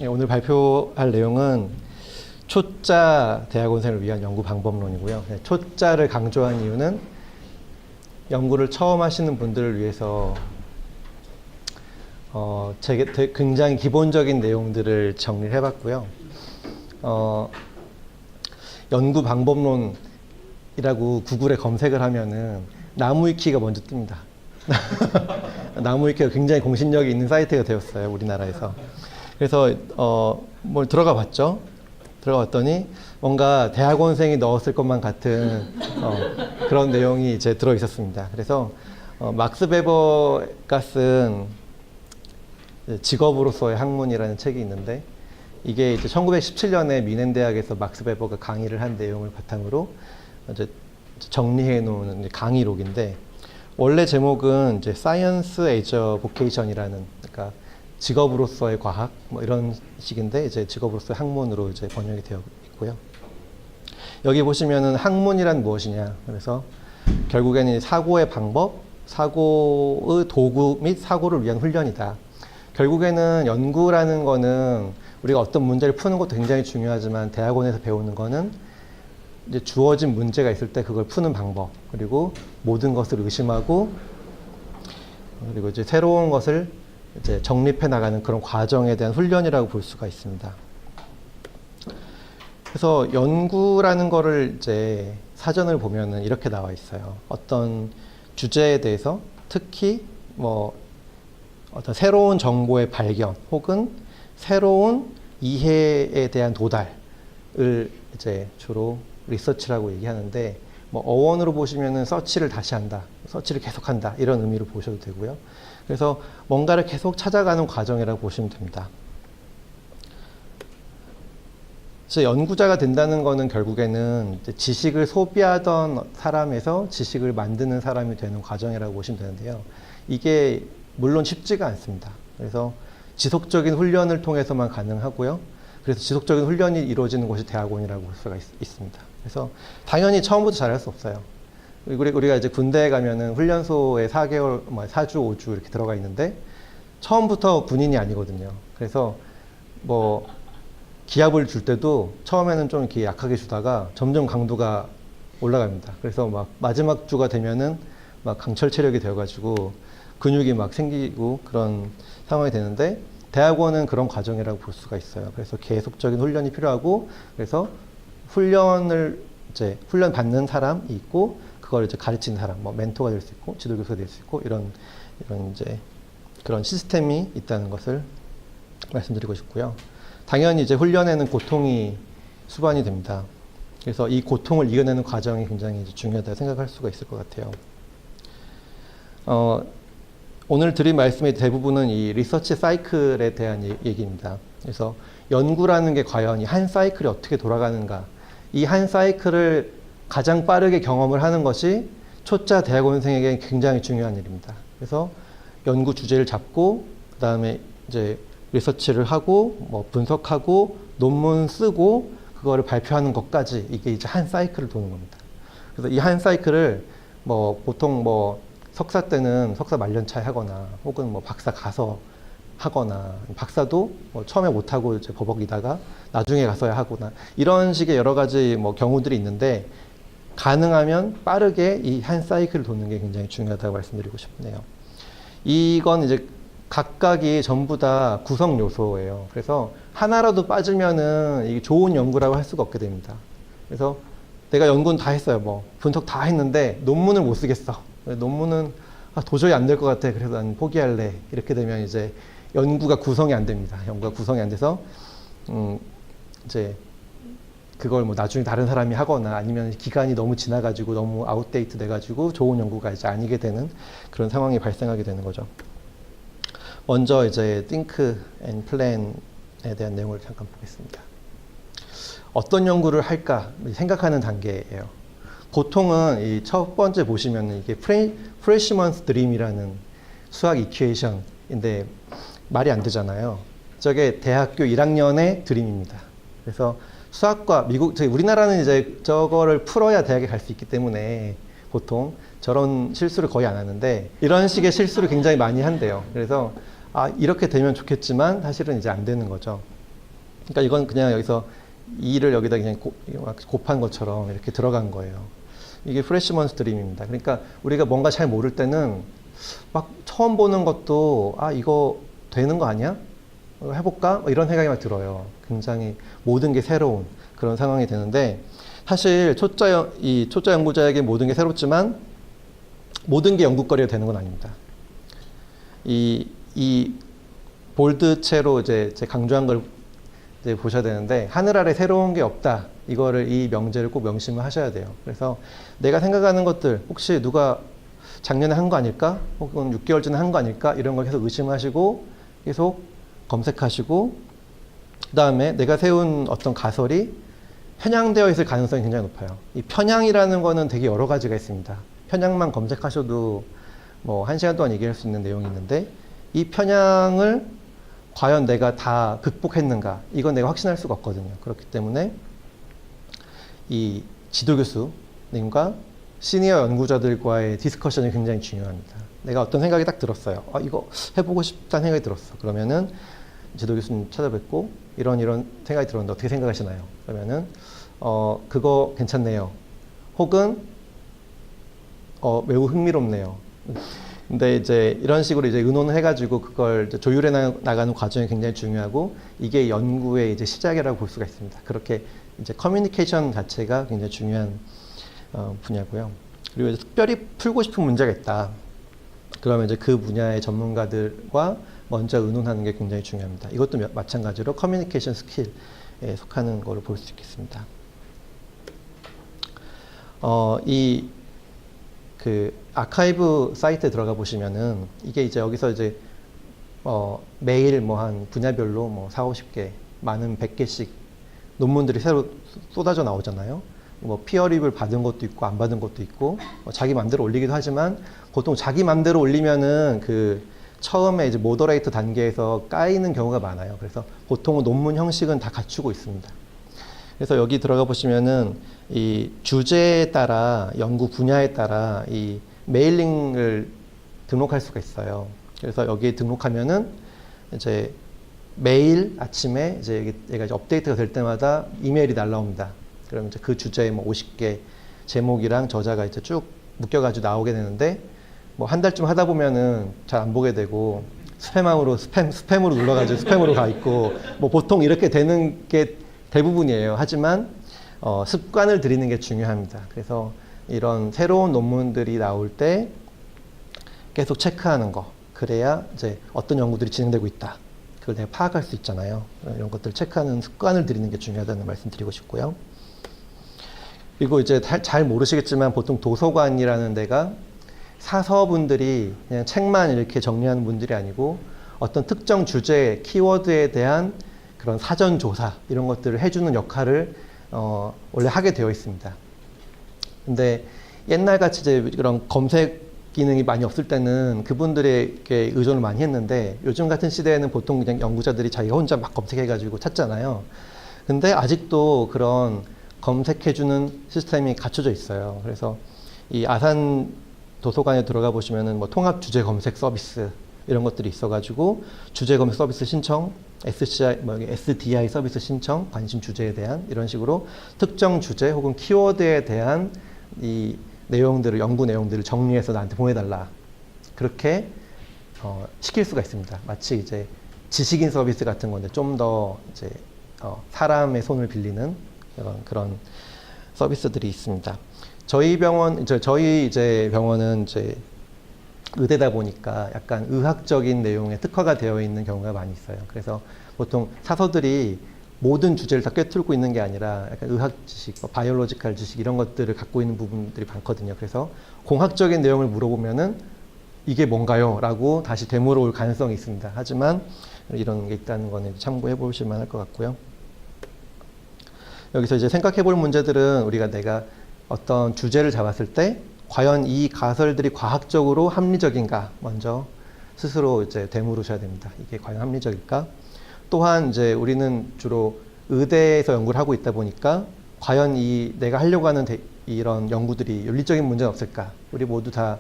예, 오늘 발표할 내용은 초짜 대학원생을 위한 연구 방법론이고요. 네, 초짜를 강조한 이유는 연구를 처음 하시는 분들을 위해서 굉장히 기본적인 내용들을 정리를 해봤고요. 연구 방법론이라고 구글에 검색을 하면은 나무위키가 먼저 뜹니다. 나무위키가 굉장히 공신력이 있는 사이트가 되었어요, 우리나라에서. 그래서 뭘 들어가 봤죠. 들어가 봤더니 뭔가 대학원생이 넣었을 것만 같은 그런 내용이 이제 들어 있었습니다. 그래서 막스 베버가 쓴 직업으로서의 학문이라는 책이 있는데, 이게 이제 1917년에 미넨 대학에서 막스 베버가 강의를 한 내용을 바탕으로 이제 정리해 놓은 강의록인데, 원래 제목은 이제 Science as a Vocation이라는, 그러니까 직업으로서의 과학 뭐 이런 식인데, 이제 직업으로서의 학문으로 이제 번역이 되어 있고요. 여기 보시면은 학문이란 무엇이냐, 그래서 결국에는 사고의 방법, 사고의 도구 및 사고를 위한 훈련이다. 결국에는 연구라는 거는 우리가 어떤 문제를 푸는 것도 굉장히 중요하지만, 대학원에서 배우는 거는 이제 주어진 문제가 있을 때 그걸 푸는 방법, 그리고 모든 것을 의심하고, 그리고 이제 새로운 것을 이제 정립해 나가는 그런 과정에 대한 훈련이라고 볼 수가 있습니다. 그래서 연구라는 거를 이제 사전을 보면은 이렇게 나와 있어요. 어떤 주제에 대해서, 특히 뭐 어떤 새로운 정보의 발견 혹은 새로운 이해에 대한 도달을 이제 주로 리서치라고 얘기하는데, 뭐 어원으로 보시면은 서치를 다시 한다, 서치를 계속한다, 이런 의미로 보셔도 되고요. 그래서 뭔가를 계속 찾아가는 과정이라고 보시면 됩니다. 그래서 연구자가 된다는 거는 결국에는 지식을 소비하던 사람에서 지식을 만드는 사람이 되는 과정이라고 보시면 되는데요. 이게 물론 쉽지가 않습니다. 그래서 지속적인 훈련을 통해서만 가능하고요. 그래서 지속적인 훈련이 이루어지는 곳이 대학원이라고 볼 수가 있습니다. 그래서 당연히 처음부터 잘할 수 없어요. 우리가 이제 군대에 가면은 훈련소에 4개월, 4주, 5주 이렇게 들어가 있는데, 처음부터 군인이 아니거든요. 그래서 뭐 기합을 줄 때도 처음에는 좀 이렇게 약하게 주다가 점점 강도가 올라갑니다. 그래서 막 마지막 주가 되면은 막 강철 체력이 되어가지고 근육이 막 생기고 그런 상황이 되는데, 대학원은 그런 과정이라고 볼 수가 있어요. 그래서 계속적인 훈련이 필요하고, 그래서 훈련 받는 사람이 있고, 그걸 이제 가르치는 사람, 뭐 멘토가 될 수 있고, 지도교수가 될 수 있고, 이런 이제 그런 시스템이 있다는 것을 말씀드리고 싶고요. 당연히 이제 훈련에는 고통이 수반이 됩니다. 그래서 이 고통을 이겨내는 과정이 굉장히 이제 중요하다고 생각할 수가 있을 것 같아요. 오늘 드린 말씀의 대부분은 이 리서치 사이클에 대한 얘기입니다. 그래서 연구라는 게 과연 이 한 사이클이 어떻게 돌아가는가, 이 한 사이클을 가장 빠르게 경험을 하는 것이 초짜 대학원생에게 굉장히 중요한 일입니다. 그래서 연구 주제를 잡고, 그 다음에 이제 리서치를 하고, 뭐 분석하고, 논문 쓰고, 그거를 발표하는 것까지, 이게 이제 한 사이클을 도는 겁니다. 그래서 이 한 사이클을 뭐 보통 뭐 석사 때는 석사 말년차에 하거나, 혹은 뭐 박사 가서 하거나, 박사도 뭐 처음에 못하고 이제 버벅이다가 나중에 가서야 하거나, 이런 식의 여러 가지 뭐 경우들이 있는데, 가능하면 빠르게 이 한 사이클을 도는 게 굉장히 중요하다고 말씀드리고 싶네요. 이건 이제 각각이 전부 다 구성 요소예요. 그래서 하나라도 빠지면은 이게 좋은 연구라고 할 수가 없게 됩니다. 그래서 내가 연구는 다 했어요. 뭐 분석 다 했는데 논문을 못 쓰겠어. 논문은 도저히 안 될 것 같아. 그래서 난 포기할래. 이렇게 되면 이제 연구가 구성이 안 됩니다. 연구가 구성이 안 돼서 이제 그걸 뭐 나중에 다른 사람이 하거나, 아니면 기간이 너무 지나가지고 너무 아웃데이트 돼가지고 좋은 연구가 이제 아니게 되는 그런 상황이 발생하게 되는 거죠. 먼저 이제 think and plan에 대한 내용을 잠깐 보겠습니다. 어떤 연구를 할까 생각하는 단계예요. 보통은 이 첫 번째 보시면 이게 프레시먼스 드림이라는 수학 이퀘이션인데 말이 안 되잖아요. 저게 대학교 1학년의 드림입니다. 그래서 수학과 우리나라는 이제 저거를 풀어야 대학에 갈 수 있기 때문에 보통 저런 실수를 거의 안 하는데, 이런 식의 실수를 굉장히 많이 한대요. 그래서 아, 이렇게 되면 좋겠지만 사실은 이제 안 되는 거죠. 그러니까 이건 그냥 여기서 2를 여기다 그냥 곱한 것처럼 이렇게 들어간 거예요. 이게 프레시먼스 드림입니다. 그러니까 우리가 뭔가 잘 모를 때는 막 처음 보는 것도 아, 이거 되는 거 아니야? 해볼까? 이런 생각이 막 들어요. 굉장히 모든 게 새로운 그런 상황이 되는데 사실 이 초짜 연구자에게 모든 게 새롭지만 모든 게 연구거리가 되는 건 아닙니다. 이 볼드체로 이제 강조한 걸 이제 보셔야 되는데 하늘 아래 새로운 게 없다. 이거를 이 명제를 꼭 명심을 하셔야 돼요. 그래서 내가 생각하는 것들 혹시 누가 작년에 한 거 아닐까? 혹은 6개월 전에 한 거 아닐까? 이런 걸 계속 의심하시고 계속 검색하시고 그 다음에 내가 세운 어떤 가설이 편향되어 있을 가능성이 굉장히 높아요. 이 편향이라는 거는 되게 여러 가지가 있습니다. 편향만 검색하셔도 뭐 1시간 동안 얘기할 수 있는 내용이 있는데 이 편향을 과연 내가 다 극복했는가 이건 내가 확신할 수가 없거든요. 그렇기 때문에 이 지도교수님과 시니어 연구자들과의 디스커션이 굉장히 중요합니다. 내가 어떤 생각이 딱 들었어요. 아, 이거 해보고 싶다는 생각이 들었어. 그러면은 지도교수님 찾아뵙고 이런 생각이 들었는데 어떻게 생각하시나요? 그러면은 그거 괜찮네요. 혹은 매우 흥미롭네요. 근데 이제 이런 식으로 이제 의논을 해가지고 그걸 이제 조율해 나가는 과정이 굉장히 중요하고 이게 연구의 이제 시작이라고 볼 수가 있습니다. 그렇게 이제 커뮤니케이션 자체가 굉장히 중요한 분야고요. 그리고 이제 특별히 풀고 싶은 문제가 있다. 그러면 이제 그 분야의 전문가들과 먼저 의논하는 게 굉장히 중요합니다. 이것도 마찬가지로 커뮤니케이션 스킬에 속하는 거를 볼 수 있겠습니다. 그 아카이브 사이트에 들어가 보시면은 이게 이제 여기서 이제 매일 뭐 한 분야별로 뭐 40-50개 많은 100개씩 논문들이 새로 쏟아져 나오잖아요. 뭐 피어 리뷰를 받은 것도 있고 안 받은 것도 있고 자기 맘대로 올리기도 하지만 보통 자기 맘대로 올리면은 그 처음에 이제 모더레이터 단계에서 까이는 경우가 많아요. 그래서 보통은 논문 형식은 다 갖추고 있습니다. 그래서 여기 들어가 보시면은 이 주제에 따라 연구 분야에 따라 이 메일링을 등록할 수가 있어요. 그래서 여기에 등록하면은 이제 매일 아침에 이제 얘가 이제 업데이트가 될 때마다 이메일이 날라옵니다. 그러면 이제 그 주제에 뭐 50개 제목이랑 저자가 이제 쭉 묶여가지고 나오게 되는데 뭐 한 달쯤 하다 보면은 잘 안 보게 되고 스팸으로 눌러가지고 스팸으로 가 있고 뭐 보통 이렇게 되는 게 대부분이에요. 하지만 습관을 들이는 게 중요합니다. 그래서 이런 새로운 논문들이 나올 때 계속 체크하는 거. 그래야 이제 어떤 연구들이 진행되고 있다. 그걸 내가 파악할 수 있잖아요. 이런 것들 체크하는 습관을 들이는 게 중요하다는 말씀 드리고 싶고요. 그리고 이제 잘 모르시겠지만 보통 도서관이라는 데가 사서분들이 그냥 책만 이렇게 정리하는 분들이 아니고 어떤 특정 주제, 키워드에 대한 그런 사전 조사 이런 것들을 해주는 역할을 원래 하게 되어 있습니다. 근데 옛날같이 이제 그런 검색 기능이 많이 없을 때는 그분들에게 의존을 많이 했는데 요즘 같은 시대에는 보통 그냥 연구자들이 자기가 혼자 막 검색해가지고 찾잖아요. 근데 아직도 그런 검색해주는 시스템이 갖춰져 있어요. 그래서 이 아산 도서관에 들어가 보시면은 뭐 통합 주제 검색 서비스 이런 것들이 있어가지고 주제 검색 서비스 신청, SDI 서비스 신청, 관심 주제에 대한 이런 식으로 특정 주제 혹은 키워드에 대한 이 내용들을 연구 내용들을 정리해서 나한테 보내달라 그렇게 시킬 수가 있습니다. 마치 이제 지식인 서비스 같은 건데 좀 더 이제 사람의 손을 빌리는 그런 서비스들이 있습니다. 저희 병원은 이제 의대다 보니까 약간 의학적인 내용에 특화가 되어 있는 경우가 많이 있어요. 그래서 보통 사서들이 모든 주제를 다 꿰뚫고 있는 게 아니라 약간 의학 지식, 바이올로지컬 지식 이런 것들을 갖고 있는 부분들이 많거든요. 그래서 공학적인 내용을 물어보면은 이게 뭔가요? 라고 다시 되물어올 가능성이 있습니다. 하지만 이런 게 있다는 거는 참고해 보실 만할 것 같고요. 여기서 이제 생각해 볼 문제들은 우리가 내가 어떤 주제를 잡았을 때 과연 이 가설들이 과학적으로 합리적인가 먼저 스스로 이제 되물으셔야 됩니다. 이게 과연 합리적일까? 또한 이제 우리는 주로 의대에서 연구를 하고 있다 보니까 과연 내가 하려고 하는 이런 연구들이 윤리적인 문제는 없을까? 우리 모두 다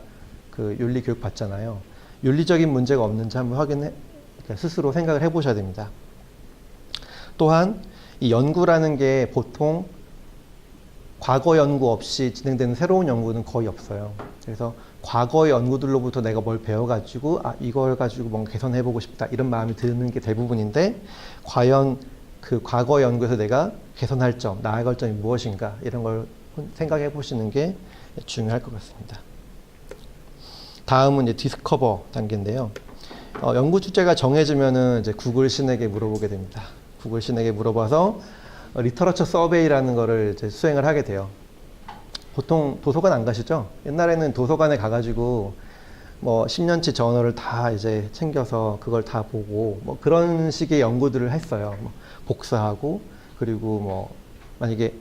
그 윤리 교육 받잖아요. 윤리적인 문제가 없는지 한번 확인해 이렇게 스스로 생각을 해보셔야 됩니다. 또한 이 연구라는 게 보통 과거 연구 없이 진행되는 새로운 연구는 거의 없어요. 그래서 과거 연구들로부터 내가 뭘 배워가지고 이걸 가지고 뭔가 개선해보고 싶다 이런 마음이 드는 게 대부분인데, 과연 그 과거 연구에서 내가 개선할 점, 나아갈 점이 무엇인가 이런 걸 생각해 보시는 게 중요할 것 같습니다. 다음은 이제 디스커버 단계인데요. 연구 주제가 정해지면은 이제 구글 신에게 물어보게 됩니다. 구글 신에게 물어봐서 리터러처 서베이라는 거를 이제 수행을 하게 돼요. 보통 도서관 안 가시죠? 옛날에는 도서관에 가가지고 뭐 10년치 저널을 다 이제 챙겨서 그걸 다 보고 뭐 그런 식의 연구들을 했어요. 뭐 복사하고, 그리고 뭐 만약에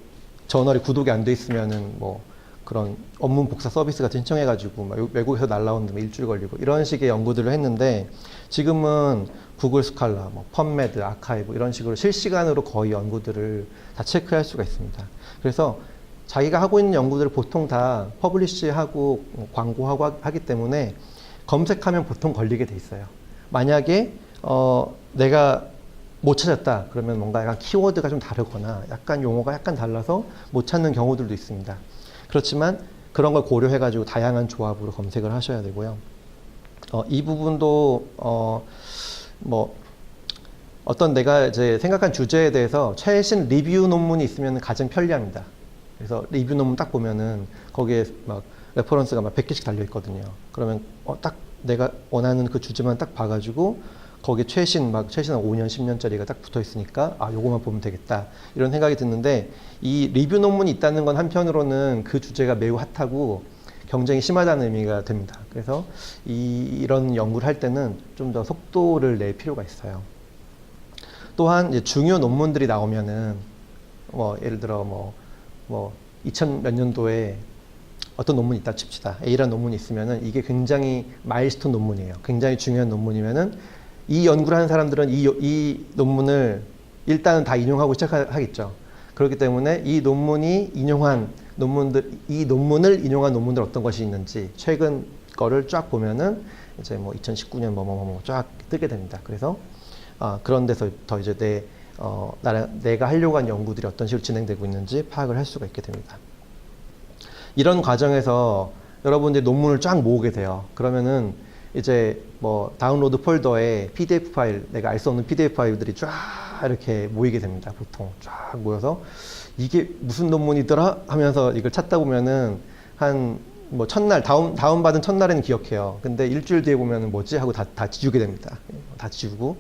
저널이 구독이 안 돼 있으면은 뭐 그런 원문 복사 서비스 같은 신청해가지고 막 외국에서 날라오는데 일주일 걸리고 이런 식의 연구들을 했는데, 지금은 구글 스칼라, 뭐 펀메드, 아카이브 이런 식으로 실시간으로 거의 연구들을 다 체크할 수가 있습니다. 그래서 자기가 하고 있는 연구들을 보통 다 퍼블리시하고 광고하고 하기 때문에 검색하면 보통 걸리게 돼 있어요. 만약에 내가 못 찾았다 그러면 뭔가 약간 키워드가 좀 다르거나 약간 용어가 약간 달라서 못 찾는 경우들도 있습니다. 그렇지만 그런 걸 고려해 가지고 다양한 조합으로 검색을 하셔야 되고요. 이 부분도 뭐 어떤 내가 이제 생각한 주제에 대해서 최신 리뷰 논문이 있으면 가장 편리합니다. 그래서 리뷰 논문 딱 보면은 거기에 막 레퍼런스가 막 100개씩 달려 있거든요. 그러면 딱 내가 원하는 그 주제만 딱 봐가지고 거기에 최신 한 5년, 10년짜리가 딱 붙어 있으니까 요거만 보면 되겠다 이런 생각이 드는데, 이 리뷰 논문이 있다는 건 한편으로는 그 주제가 매우 핫하고 경쟁이 심하다는 의미가 됩니다. 그래서 이런 연구를 할 때는 좀 더 속도를 낼 필요가 있어요. 또한 이제 중요 논문들이 나오면은 뭐 예를 들어 뭐 2000 몇 년도에 어떤 논문이 있다 칩시다. A라는 논문이 있으면은 이게 굉장히 마일스톤 논문이에요. 굉장히 중요한 논문이면은 이 연구를 하는 사람들은 이 논문을 일단은 다 인용하고 시작하겠죠. 그렇기 때문에 이 논문을 인용한 논문들 어떤 것이 있는지 최근 거를 쫙 보면은 이제 뭐 2019년 쫙 뜨게 됩니다. 그래서 그런 데서 더 이제 내가 하려고 한 연구들이 어떤 식으로 진행되고 있는지 파악을 할 수가 있게 됩니다. 이런 과정에서 여러분들이 논문을 쫙 모으게 돼요. 그러면은 이제 뭐 다운로드 폴더에 PDF 파일, 내가 알 수 없는 PDF 파일들이 쫙 이렇게 모이게 됩니다. 보통 쫙 모여서 이게 무슨 논문이더라 하면서 이걸 찾다 보면은 한 뭐 첫날 다운받은 첫날에는 기억해요. 근데 일주일 뒤에 보면은 뭐지 하고 다 지우게 됩니다. 다 지우고.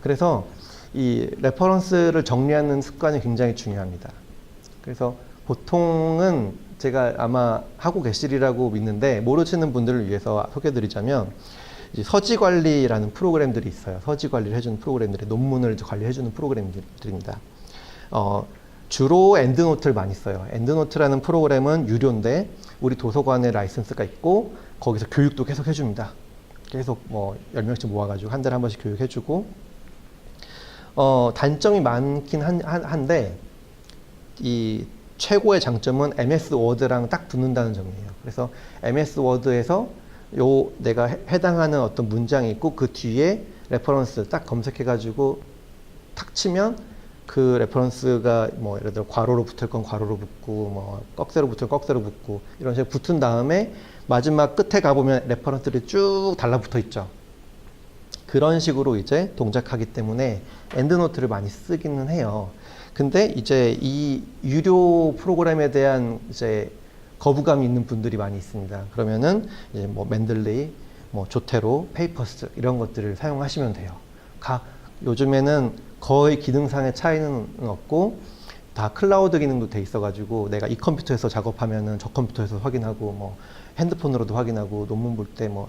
그래서 이 레퍼런스를 정리하는 습관이 굉장히 중요합니다. 그래서 보통은 제가 아마 하고 계시리라고 믿는데, 모르시는 분들을 위해서 소개해드리자면 서지관리라는 프로그램들이 있어요. 서지관리를 해주는 프로그램들이, 논문을 관리해주는 프로그램들입니다. 주로 엔드노트를 많이 써요. 엔드노트라는 프로그램은 유료인데 우리 도서관에 라이선스가 있고 거기서 교육도 계속 해줍니다. 계속 뭐 10명씩 모아가지고 한 달에 한 번씩 교육해주고, 단점이 많긴 한데 이 최고의 장점은 MS 워드랑 딱 붙는다는 점이에요. 그래서 MS 워드에서 내가 해당하는 어떤 문장이 있고 그 뒤에 레퍼런스 딱 검색해가지고 탁 치면 그 레퍼런스가 뭐 예를 들어 괄호로 붙을 건 괄호로 붙고 뭐 꺽쇠로 붙을 건 꺽쇠로 붙고 이런 식으로 붙은 다음에 마지막 끝에 가보면 레퍼런스들이 쭉 달라붙어 있죠. 그런 식으로 이제 동작하기 때문에 엔드노트를 많이 쓰기는 해요. 근데 이제 이 유료 프로그램에 대한 이제 거부감이 있는 분들이 많이 있습니다. 그러면은 이제 뭐 맨들레이, 뭐 조테로, 페이퍼스 이런 것들을 사용하시면 돼요. 요즘에는 거의 기능상의 차이는 없고 다 클라우드 기능도 돼 있어가지고 내가 이 컴퓨터에서 작업하면은 저 컴퓨터에서 확인하고 뭐 핸드폰으로도 확인하고 논문 볼 때 뭐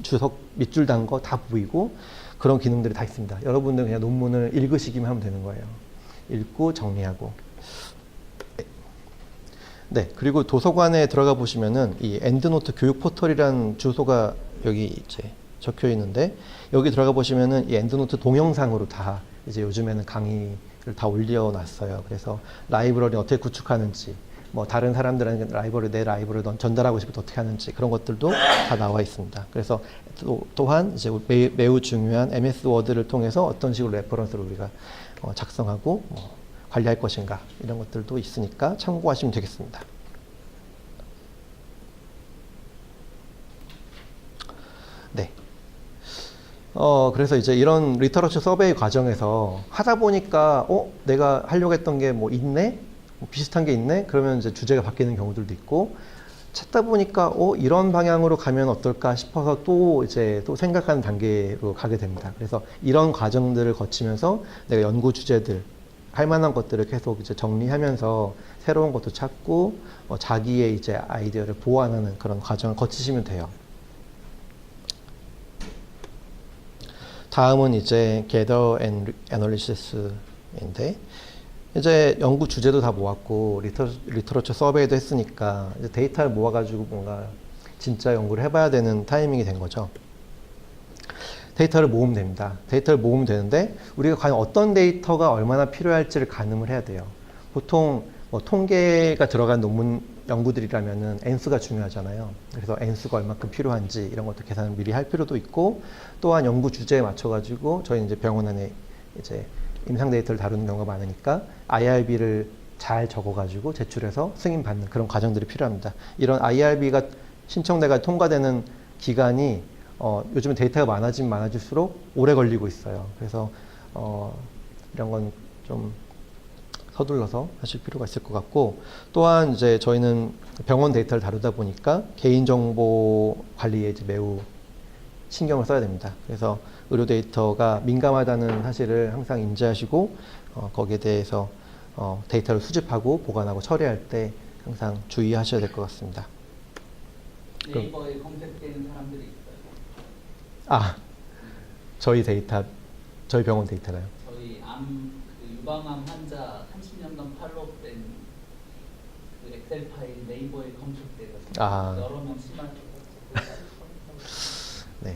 주석 밑줄 단 거 다 보이고 그런 기능들이 다 있습니다. 여러분들 그냥 논문을 읽으시기만 하면 되는 거예요. 읽고 정리하고. 네, 그리고 도서관에 들어가 보시면은 이 엔드노트 교육 포털이라는 주소가 여기 이제 적혀 있는데, 여기 들어가 보시면은 이 엔드노트 동영상으로 다 이제 요즘에는 강의를 다 올려놨어요. 그래서 라이브러리 어떻게 구축하는지, 뭐 다른 사람들한테 라이브러리 내 라이브러리 전달하고 싶을 때 어떻게 하는지 그런 것들도 다 나와 있습니다. 그래서 또한 이제 매우 중요한 MS 워드를 통해서 어떤 식으로 레퍼런스를 우리가 작성하고 관리할 것인가 이런 것들도 있으니까 참고하시면 되겠습니다. 네. 그래서 이제 이런 리터러처 서베이 과정에서 하다 보니까 내가 하려고 했던 게 뭐 있네? 뭐 비슷한 게 있네? 그러면 이제 주제가 바뀌는 경우들도 있고 찾다 보니까 이런 방향으로 가면 어떨까 싶어서 또 생각하는 단계로 가게 됩니다. 그래서 이런 과정들을 거치면서 내가 연구 주제들 할 만한 것들을 계속 이제 정리하면서 새로운 것도 찾고 자기의 이제 아이디어를 보완하는 그런 과정을 거치시면 돼요. 다음은 이제 Gather and Analysis인데 이제 연구 주제도 다 모았고 리터러처 서베이도 했으니까 이제 데이터를 모아가지고 뭔가 진짜 연구를 해봐야 되는 타이밍이 된 거죠. 데이터를 모으면 됩니다. 데이터를 모으면 되는데 우리가 과연 어떤 데이터가 얼마나 필요할지를 가늠을 해야 돼요. 보통 뭐 통계가 들어간 논문 연구들이라면은 N수가 중요하잖아요. 그래서 N수가 얼마큼 필요한지 이런 것도 계산을 미리 할 필요도 있고 또한 연구 주제에 맞춰가지고 저희 이제 병원 안에 이제 임상 데이터를 다루는 경우가 많으니까 IRB를 잘 적어가지고 제출해서 승인받는 그런 과정들이 필요합니다. 이런 IRB가 신청돼가 통과되는 기간이 요즘에 데이터가 많아지면 많아질수록 오래 걸리고 있어요. 그래서 이런 건 좀 서둘러서 하실 필요가 있을 것 같고 또한 이제 저희는 병원 데이터를 다루다 보니까 개인정보 관리에 이제 매우 신경을 써야 됩니다. 그래서 의료 데이터가 민감하다는 사실을 항상 인지하시고 거기에 대해서 데이터를 수집하고 보관하고 처리할 때 항상 주의하셔야 될 것 같습니다. 네이버에 검색되는 사람들이 있어요. 아, 저희 병원 데이터가요? 저희 유방암 환자 30년간 팔로우된 그 엑셀 파일 네이버에 검색돼서 여러 명 심하게 네.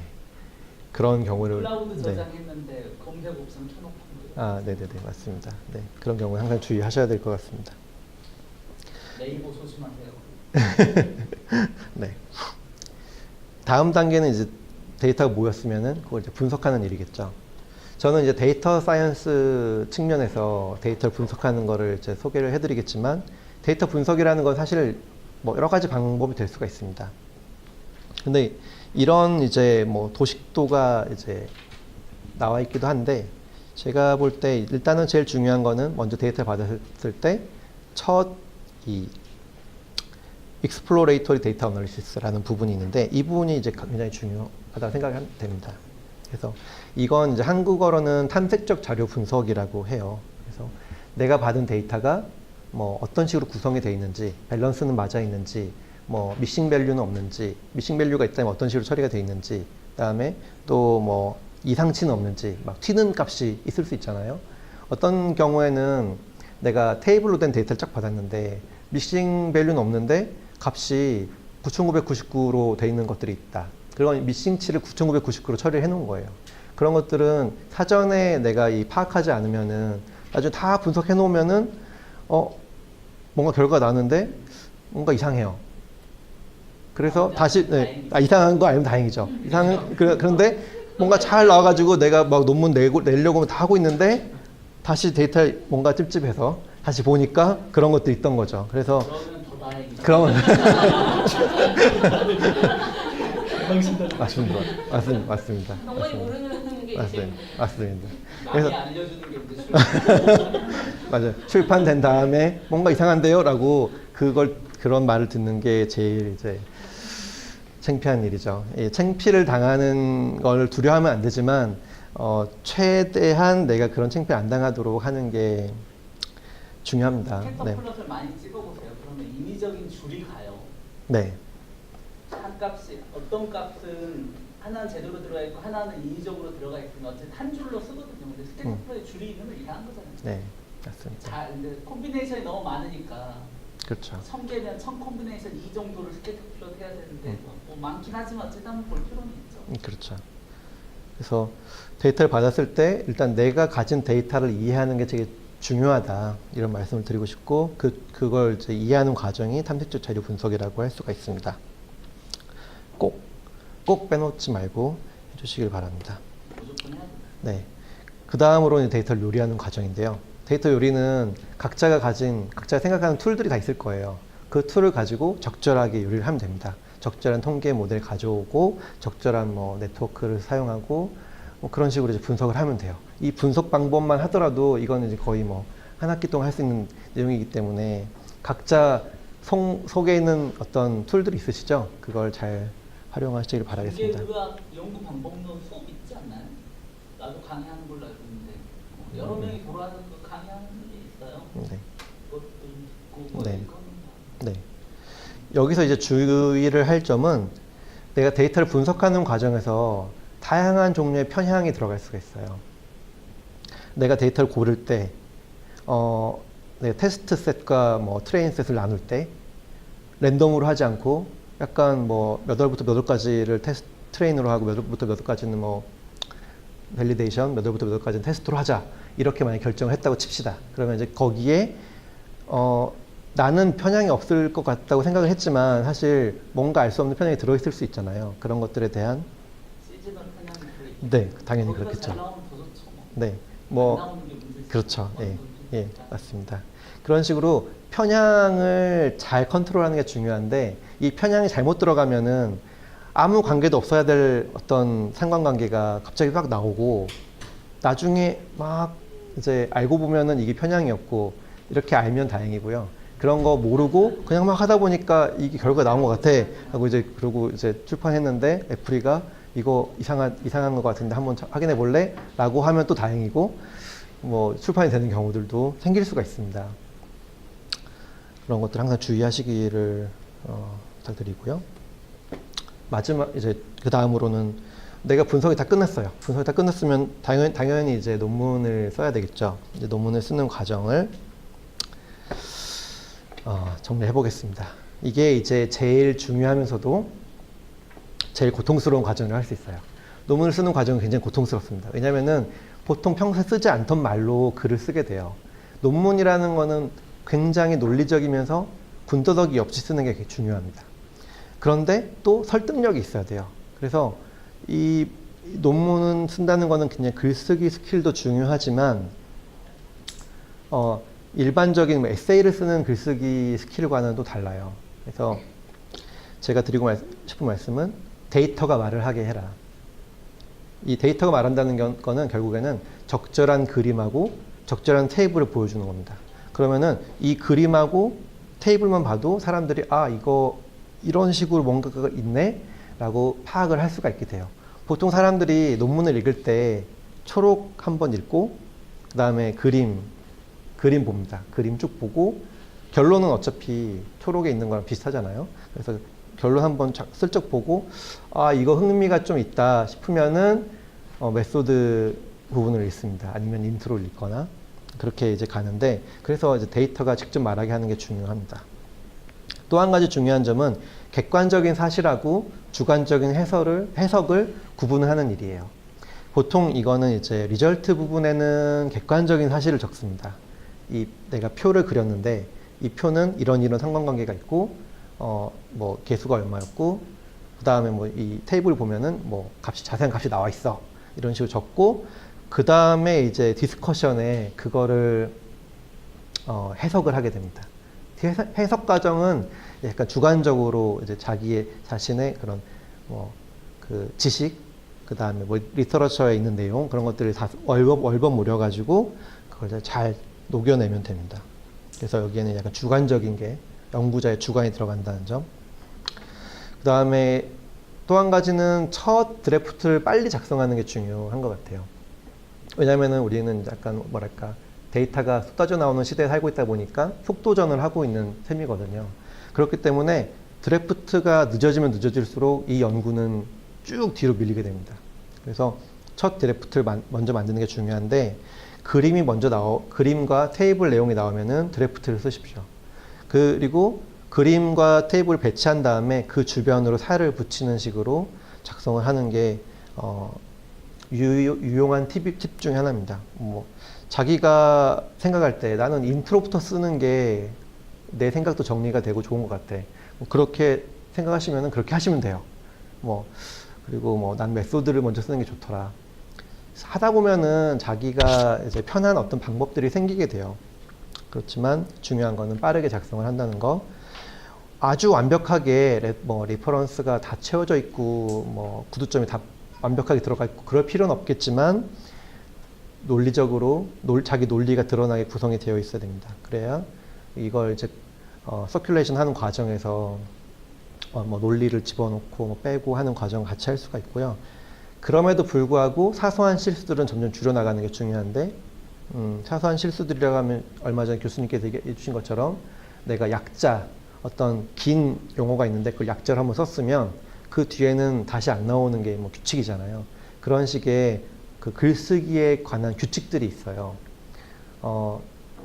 그런 경우를 클라우드 저장했는데 검색 옵션 켜놓고 네네네 맞습니다. 네 그런 경우는 항상 주의하셔야 될 것 같습니다. 네이버 조심하세요. 네. 다음 단계는 이제 데이터가 모였으면은 그걸 이제 분석하는 일이겠죠. 저는 이제 데이터 사이언스 측면에서 데이터를 분석하는 거를 이제 소개를 해드리겠지만 데이터 분석이라는 건 사실 뭐 여러 가지 방법이 될 수가 있습니다. 근데 이런 이제 뭐 도식도가 이제 나와 있기도 한데 제가 볼 때 일단은 제일 중요한 거는 먼저 데이터를 받았을 때 첫 이 exploratory data analysis라는 부분이 있는데 이 부분이 이제 굉장히 중요하다고 생각이 됩니다. 그래서 이건 이제 한국어로는 탐색적 자료 분석이라고 해요. 그래서 내가 받은 데이터가 뭐 어떤 식으로 구성이 되어 있는지, 밸런스는 맞아 있는지, 뭐 미싱 밸류는 없는지, 미싱 밸류가 있다면 어떤 식으로 처리가 되어 있는지, 그다음에 또 뭐 이상치는 없는지, 막 튀는 값이 있을 수 있잖아요. 어떤 경우에는 내가 테이블로 된 데이터를 쫙 받았는데 미싱 밸류는 없는데 값이 9999로 되어 있는 것들이 있다. 그런 미싱치를 9999로 처리를 해 놓은 거예요. 그런 것들은 사전에 내가 파악하지 않으면은 나중에 다 분석해 놓으면은 뭔가 결과가 나는데 뭔가 이상해요. 그래서 다시 이상한 거 알면 다행이죠. 그런데 뭔가 잘 나와가지고 내가 막 논문 내려고 다 하고 있는데 다시 데이터 뭔가 찝찝해서 다시 보니까 그런 것도 있던 거죠. 그래서 그러면 맞습니다. 영원히 모르는 게 맞습니다. 그래서 알려주는 게 이제 맞아요. 출판된 다음에 뭔가 이상한데요라고 그런 말을 듣는 게 제일 이제 창피한 일이죠. 창피를 당하는 걸 두려워하면 안 되지만 최대한 내가 그런 창피 안 당하도록 하는 게 중요합니다. 캔터 플롯을 많이 찍어보세요. 그러면 인위적인 줄이 가요. 네. 한 값이 어떤 값은 하나는 제대로 들어가 있고 하나는 인위적으로 들어가 있으면 어쨌든 한 줄로 쓰거든요. 근데 스택 플롯에 줄이 있는 건 이상한 거잖아요. 네, 맞습니다. 근데 콤비네이션이 너무 많으니까. 그렇죠. 1000개면 1000 콤비네이션 이 정도를 스케트 플롯 해야 되는데 뭐 많긴 하지만 어쨌든 한번 볼 필요는 있죠. 그렇죠. 그래서 데이터를 받았을 때 일단 내가 가진 데이터를 이해하는 게 되게 중요하다 이런 말씀을 드리고 싶고 그걸 이제 이해하는 과정이 탐색적 자료 분석이라고 할 수가 있습니다. 꼭 빼놓지 말고 해주시길 바랍니다. 무조건 해야 돼. 네. 그 다음으로는 데이터를 요리하는 과정인데요. 데이터 요리는 각자가 생각하는 툴들이 다 있을 거예요. 그 툴을 가지고 적절하게 요리를 하면 됩니다. 적절한 통계 모델 가져오고 적절한 뭐 네트워크를 사용하고 뭐 그런 식으로 이제 분석을 하면 돼요. 이 분석 방법만 하더라도 이거는 이제 거의 뭐 한 학기 동안 할 수 있는 내용이기 때문에 각자 속에 있는 어떤 툴들이 있으시죠? 그걸 잘 활용하시길 바라겠습니다. 중계의학 연구 방법론 수업 있지 않나요? 나도 강의하는 걸로 알고 있는데 여러 명이 돌아와서 그 강의하는 게 있어요. 네. 그것도 있고 네. 이거는 네. 여기서 이제 주의를 할 점은 내가 데이터를 분석하는 과정에서 다양한 종류의 편향이 들어갈 수가 있어요. 내가 데이터를 고를 때, 내가 테스트 셋과 뭐 트레인 셋을 나눌 때, 랜덤으로 하지 않고 약간 뭐 몇 월부터 몇 월까지를 트레인으로 하고 몇 월부터 몇 월까지는 뭐 밸리데이션, 몇 월부터 몇 월까지는 테스트로 하자. 이렇게 만약 결정을 했다고 칩시다. 그러면 이제 거기에, 나는 편향이 없을 것 같다고 생각을 했지만 사실 뭔가 알 수 없는 편향이 들어있을 수 있잖아요. 그런 것들에 대한 시즈널 편향이 들어있고 네, 당연히 거기가 그렇겠죠. 잘 나오면 더 좋죠. 뭐. 네, 안 뭐 나오는 게 문제지. 그렇죠. 예, 어느 예, 정도. 맞습니다. 그런 식으로 편향을 잘 컨트롤하는 게 중요한데 이 편향이 잘못 들어가면은 아무 관계도 없어야 될 어떤 상관관계가 갑자기 막 나오고 나중에 막 이제 알고 보면은 이게 편향이었고 이렇게 알면 다행이고요. 그런 거 모르고 그냥 막 하다 보니까 이게 결과가 나온 것 같아 하고 이제 그러고 이제 출판했는데 애플이가 이거 이상한 것 같은데 한번 확인해 볼래? 라고 하면 또 다행이고 뭐 출판이 되는 경우들도 생길 수가 있습니다. 그런 것들 항상 주의하시기를 부탁드리고요. 마지막 이제 그 다음으로는 내가 분석이 다 끝났어요. 분석이 다 끝났으면 당연히 이제 논문을 써야 되겠죠. 이제 논문을 쓰는 과정을 정리해 보겠습니다. 이게 이제 제일 중요하면서도 제일 고통스러운 과정을 할 수 있어요. 논문을 쓰는 과정은 굉장히 고통스럽습니다. 왜냐면은 보통 평소에 쓰지 않던 말로 글을 쓰게 돼요. 논문이라는 거는 굉장히 논리적이면서 군더더기 없이 쓰는 게 중요합니다. 그런데 또 설득력이 있어야 돼요. 그래서 이 논문은 쓴다는 거는 그냥 글쓰기 스킬도 중요하지만 일반적인 뭐 에세이를 쓰는 글쓰기 스킬과는 또 달라요. 그래서 제가 드리고 싶은 말씀은 데이터가 말을 하게 해라. 이 데이터가 말한다는 거는 결국에는 적절한 그림하고 적절한 테이블을 보여주는 겁니다. 그러면은 이 그림하고 테이블만 봐도 사람들이 이거 이런 식으로 뭔가가 있네 라고 파악을 할 수가 있게 돼요. 보통 사람들이 논문을 읽을 때 초록 한번 읽고 그 다음에 그림 봅니다. 그림 쭉 보고 결론은 어차피 초록에 있는 거랑 비슷하잖아요. 그래서 결론 한번 슬쩍 보고 이거 흥미가 좀 있다 싶으면은 메소드 부분을 읽습니다. 아니면 인트로를 읽거나 그렇게 이제 가는데 그래서 이제 데이터가 직접 말하게 하는 게 중요합니다. 또 한 가지 중요한 점은 객관적인 사실하고 주관적인 해석을 구분하는 일이에요. 보통 이거는 이제 리절트 부분에는 객관적인 사실을 적습니다. 내가 표를 그렸는데 이 표는 이런 상관관계가 있고 뭐 개수가 얼마였고 그 다음에 뭐 이 테이블 보면은 뭐 자세한 값이 나와 있어 이런 식으로 적고 그 다음에 이제 디스커션에 그거를 해석을 하게 됩니다. 해석 과정은 약간 주관적으로 이제 자신의 그런 그 지식 그 다음에 뭐 리터러처에 있는 내용 그런 것들을 다 월번 모려가지고 그걸 잘 녹여내면 됩니다. 그래서 여기에는 약간 주관적인 게 연구자의 주관이 들어간다는 점. 그 다음에 또 한 가지는 첫 드래프트를 빨리 작성하는 게 중요한 것 같아요. 왜냐면은 우리는 약간 뭐랄까 데이터가 쏟아져 나오는 시대에 살고 있다 보니까 속도전을 하고 있는 셈이거든요. 그렇기 때문에 드래프트가 늦어지면 늦어질수록 이 연구는 쭉 뒤로 밀리게 됩니다. 그래서 첫 드래프트를 먼저 만드는 게 중요한데 그림과 테이블 내용이 나오면은 드래프트를 쓰십시오. 그리고 그림과 테이블을 배치한 다음에 그 주변으로 살을 붙이는 식으로 작성을 하는 게 유용한 팁 중에 하나입니다. 뭐 자기가 생각할 때 나는 인트로부터 쓰는 게 내 생각도 정리가 되고 좋은 것 같아. 뭐 그렇게 생각하시면 그렇게 하시면 돼요. 뭐 그리고 뭐 난 메소드를 먼저 쓰는 게 좋더라. 하다 보면은 자기가 이제 편한 어떤 방법들이 생기게 돼요. 그렇지만 중요한 거는 빠르게 작성을 한다는 거. 아주 완벽하게 뭐 리퍼런스가 다 채워져 있고 뭐 구두점이 다 완벽하게 들어가 있고 그럴 필요는 없겠지만 논리적으로 자기 논리가 드러나게 구성이 되어 있어야 됩니다. 그래야 이걸 이제 서큘레이션 하는 과정에서 뭐 논리를 집어넣고 뭐 빼고 하는 과정을 같이 할 수가 있고요. 그럼에도 불구하고 사소한 실수들은 점점 줄여나가는 게 중요한데 사소한 실수들이라고 하면 얼마 전에 교수님께서 얘기해 주신 것처럼 내가 약자 어떤 긴 용어가 있는데 그걸 약자로 한번 썼으면 그 뒤에는 다시 안 나오는 게 뭐 규칙이잖아요. 그런 식의 그 글쓰기에 관한 규칙들이 있어요.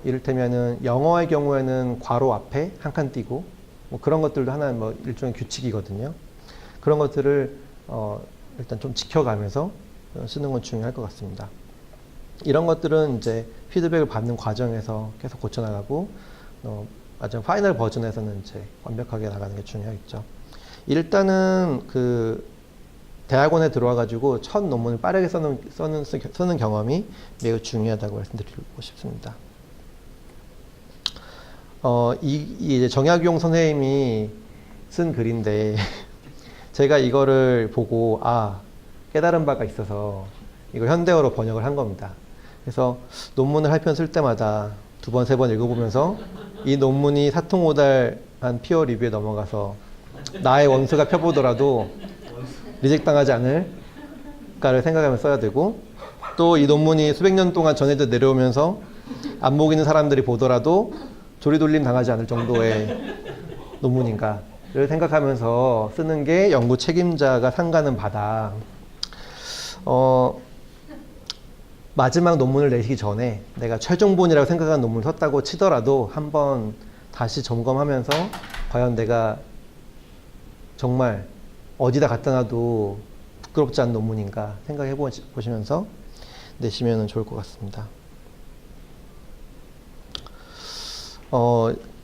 이를테면은 영어의 경우에는 괄호 앞에 한 칸 띄고 뭐 그런 것들도 하나의 뭐 일종의 규칙이거든요. 그런 것들을 일단 좀 지켜가면서 쓰는 건 중요할 것 같습니다. 이런 것들은 이제 피드백을 받는 과정에서 계속 고쳐나가고 마지막 파이널 버전에서는 이제 완벽하게 나가는 게 중요하겠죠. 일단은 그 대학원에 들어와 가지고 첫 논문을 빠르게 쓰는 경험이 매우 중요하다고 말씀드리고 싶습니다. 이제 정약용 선생님이 쓴 글인데 제가 이거를 보고 깨달은 바가 있어서 이걸 현대어로 번역을 한 겁니다. 그래서 논문을 한 편 쓸 때마다 두 번, 세 번 읽어보면서 이 논문이 사통오달한 피어 리뷰에 넘어가서 나의 원수가 펴보더라도 리젝 당하지 않을까를 생각하면서 써야 되고 또 이 논문이 수백 년 동안 전해져 내려오면서 안목 있는 사람들이 보더라도 조리돌림 당하지 않을 정도의 논문인가를 생각하면서 쓰는 게 연구 책임자가 상가는 바다. 마지막 논문을 내시기 전에 내가 최종본이라고 생각하는 논문을 썼다고 치더라도 한번 다시 점검하면서 과연 내가 정말 어디다 갖다 놔도 부끄럽지 않은 논문인가 생각해 보시면서 내시면 좋을 것 같습니다.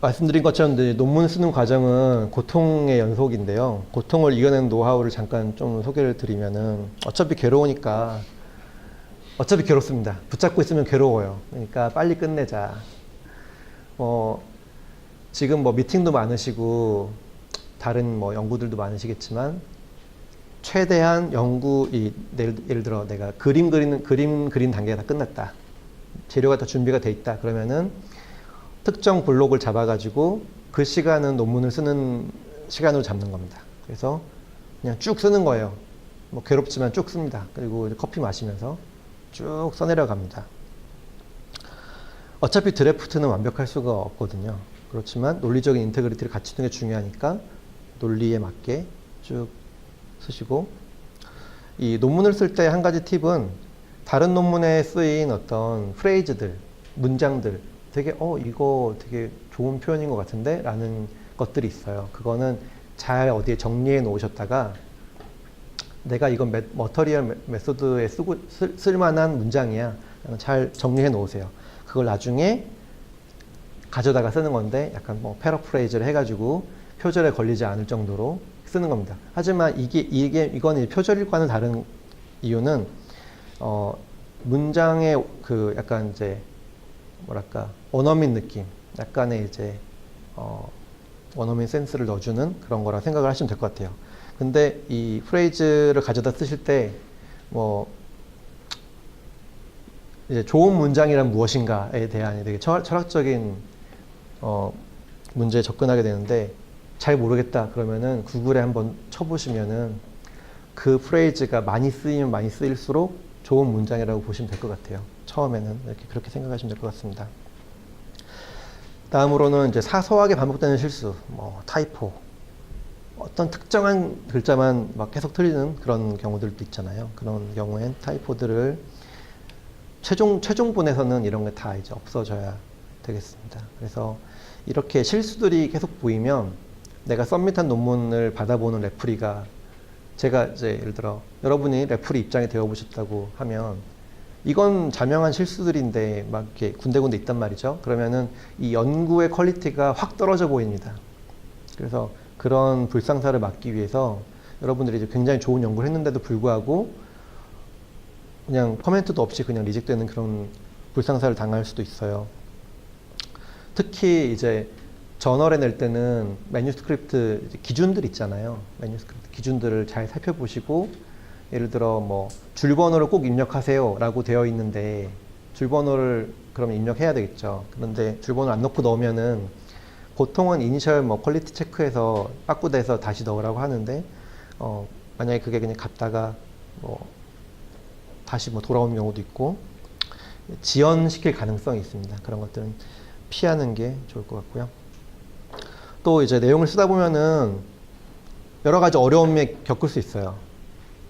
말씀드린 것처럼 논문 쓰는 과정은 고통의 연속인데요. 고통을 이겨내는 노하우를 잠깐 좀 소개를 드리면은 어차피 괴로우니까 어차피 괴롭습니다. 붙잡고 있으면 괴로워요. 그러니까 빨리 끝내자. 지금 뭐 미팅도 많으시고 다른 뭐 연구들도 많으시겠지만 최대한 예를 들어 내가 그림 그린 단계가 다 끝났다. 재료가 다 준비가 돼 있다. 그러면은 특정 블록을 잡아가지고 그 시간은 논문을 쓰는 시간으로 잡는 겁니다. 그래서 그냥 쭉 쓰는 거예요. 뭐 괴롭지만 쭉 씁니다. 그리고 커피 마시면서 쭉 써내려갑니다. 어차피 드래프트는 완벽할 수가 없거든요. 그렇지만 논리적인 인테그리티를 갖추는 게 중요하니까 논리에 맞게 쭉 쓰시고 이 논문을 쓸 때 한 가지 팁은 다른 논문에 쓰인 어떤 프레이즈들, 문장들 되게 이거 되게 좋은 표현인 것 같은데 라는 것들이 있어요. 그거는 잘 어디에 정리해 놓으셨다가 내가 이건 머터리얼 메소드에 쓸만한 문장이야. 잘 정리해 놓으세요. 그걸 나중에 가져다가 쓰는 건데 약간 뭐 패러프레이즈를 해가지고 표절에 걸리지 않을 정도로 쓰는 겁니다. 하지만 이건 표절일과는 다른 이유는 문장의 그 약간 이제 뭐랄까 원어민 느낌, 약간의 이제 원어민 센스를 넣어주는 그런 거라 생각을 하시면 될 것 같아요. 근데 이 프레이즈를 가져다 쓰실 때 뭐 이제 좋은 문장이란 무엇인가에 대한 되게 철학적인 문제에 접근하게 되는데 잘 모르겠다 그러면은 구글에 한번 쳐보시면은 그 프레이즈가 많이 쓰이면 많이 쓰일수록 좋은 문장이라고 보시면 될 것 같아요. 처음에는 그렇게 생각하시면 될 것 같습니다. 다음으로는 이제 사소하게 반복되는 실수, 뭐 타이포, 어떤 특정한 글자만 막 계속 틀리는 그런 경우들도 있잖아요. 그런 경우엔 타이포들을 최종본에서는 이런 게 다 이제 없어져야 되겠습니다. 그래서 이렇게 실수들이 계속 보이면 내가 서밋한 논문을 받아보는 레프리가 제가 이제 예를 들어 여러분이 레프리 입장에 되어 보셨다고 하면 이건 자명한 실수들인데 막 이렇게 군데군데 있단 말이죠. 그러면은 이 연구의 퀄리티가 확 떨어져 보입니다. 그래서 그런 불상사를 막기 위해서 여러분들이 이제 굉장히 좋은 연구를 했는데도 불구하고 그냥 커멘트도 없이 그냥 리젝되는 그런 불상사를 당할 수도 있어요. 특히 이제 저널에 낼 때는 매뉴스크립트 기준들 있잖아요. 매뉴스크립트 기준들을 잘 살펴보시고 예를 들어 뭐 줄번호를 꼭 입력하세요 라고 되어 있는데 줄번호를 그러면 입력해야 되겠죠. 그런데 줄번호를 안 넣고 넣으면은 보통은 이니셜 뭐 퀄리티 체크해서 빠꾸돼서 다시 넣으라고 하는데 만약에 그게 그냥 갔다가 뭐 다시 뭐 돌아오는 경우도 있고 지연시킬 가능성이 있습니다. 그런 것들은 피하는 게 좋을 것 같고요. 또 이제 내용을 쓰다 보면은 여러 가지 어려움에 겪을 수 있어요.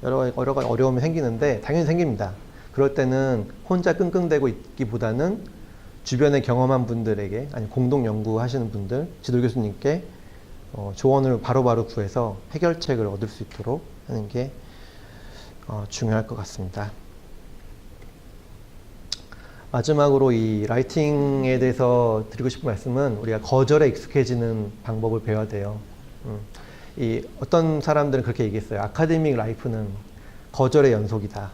여러 가지 어려움이 생기는데 당연히 생깁니다. 그럴 때는 혼자 끙끙대고 있기보다는 주변에 경험한 분들에게 아니 공동 연구하시는 분들, 지도 교수님께 조언을 바로바로 구해서 해결책을 얻을 수 있도록 하는 게 중요할 것 같습니다. 마지막으로 이 라이팅에 대해서 드리고 싶은 말씀은 우리가 거절에 익숙해지는 방법을 배워야 돼요. 이 어떤 사람들은 그렇게 얘기했어요. 아카데믹 라이프는 거절의 연속이다.